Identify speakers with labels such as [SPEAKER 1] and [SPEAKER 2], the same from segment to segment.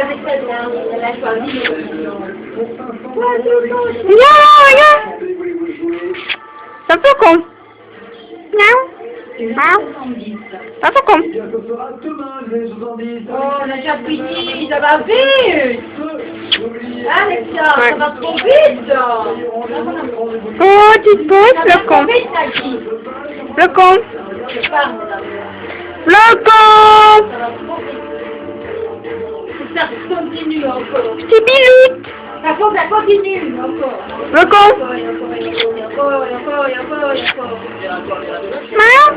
[SPEAKER 1] avait très bien, elle a choisi.
[SPEAKER 2] Regarde. C'est un peu con. Miaou. Miaou. C'est un peu con.
[SPEAKER 1] Oh, on a déjà fini, ça va vite. Alexia, ça va trop vite.
[SPEAKER 2] Petite pause, le con. Le con. Le con.
[SPEAKER 1] Ça continue encore.
[SPEAKER 2] Petit biloute.
[SPEAKER 1] Ça continue encore.
[SPEAKER 2] Le con. Miaou.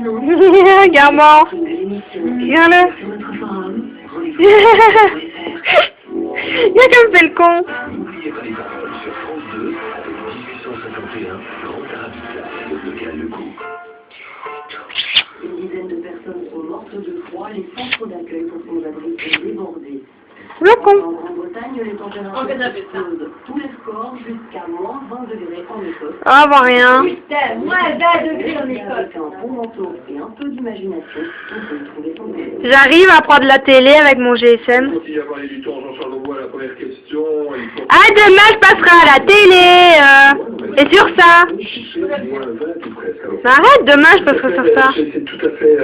[SPEAKER 2] Regarde-moi. Regarde-le. Regarde comme c'est le con.
[SPEAKER 3] N'oubliez pas les paroles sur France 2, 1851, Grand Arabistan, le local Le Cours.
[SPEAKER 4] Une dizaine de personnes sont mortes de froid, les centres d'accueil pour sans-abri sont débordés.
[SPEAKER 2] Le con.
[SPEAKER 4] En Grande-Bretagne, les températures explosent tous les scores jusqu'à moins 20 degrés en Écosse.
[SPEAKER 2] Ah, bah rien.
[SPEAKER 1] Putain, moins 20 degrés en Écosse.
[SPEAKER 4] Avec un bon manteau et un peu d'imagination, on peut trouver son compte.
[SPEAKER 2] J'arrive à prendre la télé avec mon GSM.
[SPEAKER 5] Continue à parler du temps, Jean-Charles Aubois, la première question. Il faut...
[SPEAKER 2] Ah, demain je passerai à la télé. Et sur ça. Mais arrête, demain je passerai sur ça.
[SPEAKER 5] C'est tout à fait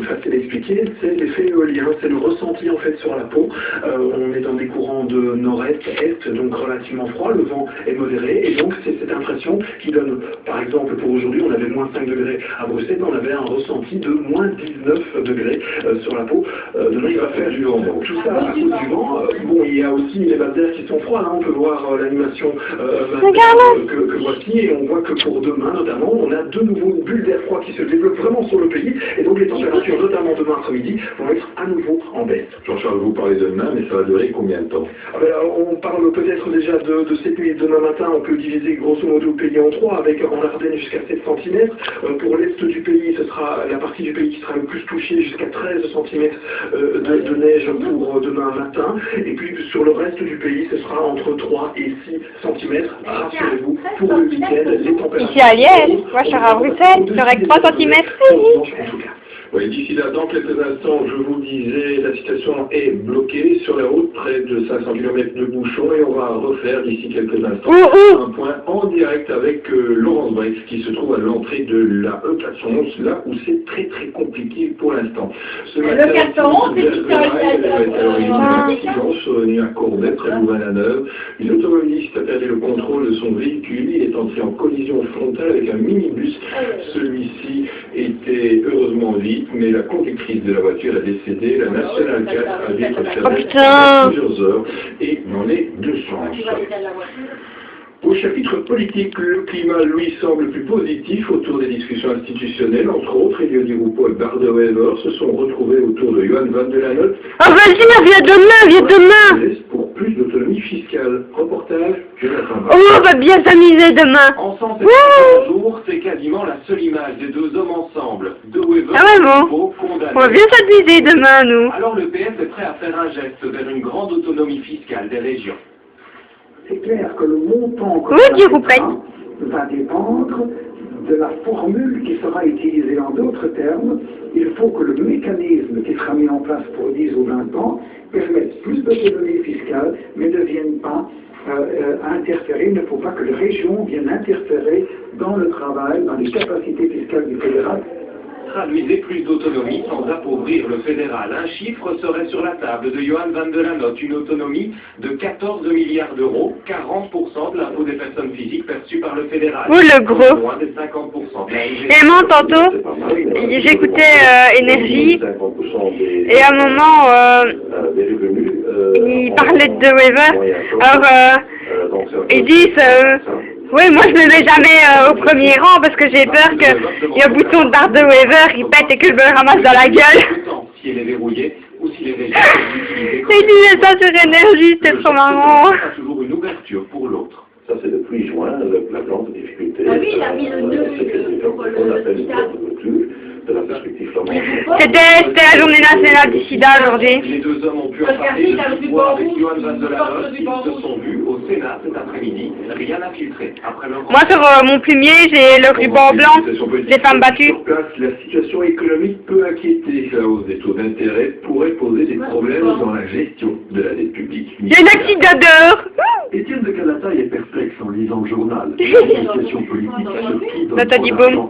[SPEAKER 5] facile à expliquer. C'est l'effet éolien, c'est le ressenti en fait sur la peau. On est dans des courants de nord-est, est, donc relativement froid. Le vent est modéré et donc c'est cette impression qui donne, par exemple pour aujourd'hui, on avait moins 5 degrés à Bruxelles, on avait un ressenti de moins 19 degrés sur la peau. Demain il va faire du vent. Donc, tout ça à cause du vent. Bon, il y a aussi les bases d'air qui sont froides. Hein. On peut voir l'animation que voici et on voit que pour demain notamment, on a de nouveau une bulle d'air froid qui se développe vraiment sur le pays et donc les températures, notamment demain après-midi, vont être à nouveau en baisse.
[SPEAKER 3] Jean-Charles, vous parlez de demain, mais ça va durer combien de temps?
[SPEAKER 5] On parle peut-être déjà de cette nuit. Demain matin, on peut diviser grosso modo le pays en trois, avec en Ardennes jusqu'à 7 cm. Pour l'est du pays, ce sera la partie du pays qui sera le plus touchée, jusqu'à 13 cm de neige pour demain matin. Et puis sur le reste du pays, ce sera entre 3 et 6 cm. Rassurez-vous, pour le week-end, les températures...
[SPEAKER 2] Ici à Liège, moi je serai à Bruxelles, j'aurai que 3 cm.
[SPEAKER 3] Oui, d'ici là, dans quelques instants, je vous disais, la situation est bloquée sur la route, près de 500 km de bouchons, et on va refaire d'ici quelques instants un point en direct avec Laurence Brix, qui se trouve à l'entrée de la E411, là où c'est très très compliqué pour l'instant. Ce matin,
[SPEAKER 1] le 411, c'est
[SPEAKER 3] Sauvigny à Courbet, près de Louvain-la-Neuve. Une automobiliste a perdu le contrôle de son véhicule, il est entré en collision frontale avec un minibus. Celui-ci était heureusement vide, mais la conductrice de la voiture a décédé. La Nationale 4 a dû être fermée pendant plusieurs heures et n'en est de chance. Au chapitre politique, le climat, lui, semble plus positif autour des discussions institutionnelles. Entre autres, Elodie Roupeau et Barbara Wever se sont retrouvés autour de Johan van de la Notte.
[SPEAKER 2] Oh vas-y, viens demain.
[SPEAKER 3] Pour plus d'autonomie fiscale. Reportage, Jonathan.
[SPEAKER 2] Oh, on va bien s'amuser demain.
[SPEAKER 6] Ensemble, jour, c'est quasiment la seule image des deux hommes ensemble. De Wever
[SPEAKER 2] Ah ouais, bon.
[SPEAKER 6] condamnés.
[SPEAKER 2] On va bien s'amuser demain, nous.
[SPEAKER 6] Alors le PS est prêt à faire un geste vers une grande autonomie fiscale des régions.
[SPEAKER 7] C'est clair que le montant que
[SPEAKER 2] Oui,
[SPEAKER 7] ça
[SPEAKER 2] vous plaît.
[SPEAKER 7] va dépendre de la formule qui sera utilisée. En d'autres termes, il faut que le mécanisme qui sera mis en place pour 10 ou 20 ans permette plus d'autonomie fiscale, mais ne vienne pas interférer. Il ne faut pas que les régions viennent interférer dans le travail, dans les capacités fiscales du fédéral.
[SPEAKER 6] Traduisez plus d'autonomie sans appauvrir le fédéral. Un chiffre serait sur la table de Johan van de la Notte, une autonomie de 14 milliards d'euros, 40% de l'impôt des personnes physiques perçu par le fédéral.
[SPEAKER 2] Oh le gros.
[SPEAKER 6] Moins de 50%.
[SPEAKER 2] Et moi tantôt, j'écoutais Énergie, et à un moment, il parlait de Wever, alors ils disent... oui, moi je me mets jamais au premier rang parce que j'ai peur qu'il y ait un bouton de barre de Wever, il pète et que je me le ramasse dans la gueule.
[SPEAKER 6] Si elle est verrouillée ou si les régions
[SPEAKER 2] Il disait ça sur Énergie, c'était trop marrant.
[SPEAKER 6] Il y a toujours une ouverture pour l'autre.
[SPEAKER 3] Ça, c'est depuis juin, la plante de difficulté.
[SPEAKER 1] Ah oui, il a mis le 2.
[SPEAKER 3] de la perspective flamande.
[SPEAKER 2] C'était la journée nationale du sida aujourd'hui.
[SPEAKER 6] Les deux hommes ont pu en parler de soir avec Johan Van de la Notte. Ils se sont vus au Sénat cet après-midi. Rien n'a filtré. Après leur
[SPEAKER 2] Moi sur mon plumier, j'ai le ruban blanc des femmes battues.
[SPEAKER 3] Sur place, la situation économique peut inquiéter. La hausse des taux d'intérêt pourrait poser des problèmes dans la gestion de la dette publique.
[SPEAKER 2] J'ai une accident d'odeur.
[SPEAKER 3] Étienne de Calataille est perplexe en lisant le journal. La situation politique se plie dans
[SPEAKER 2] Là, t'as dit boum.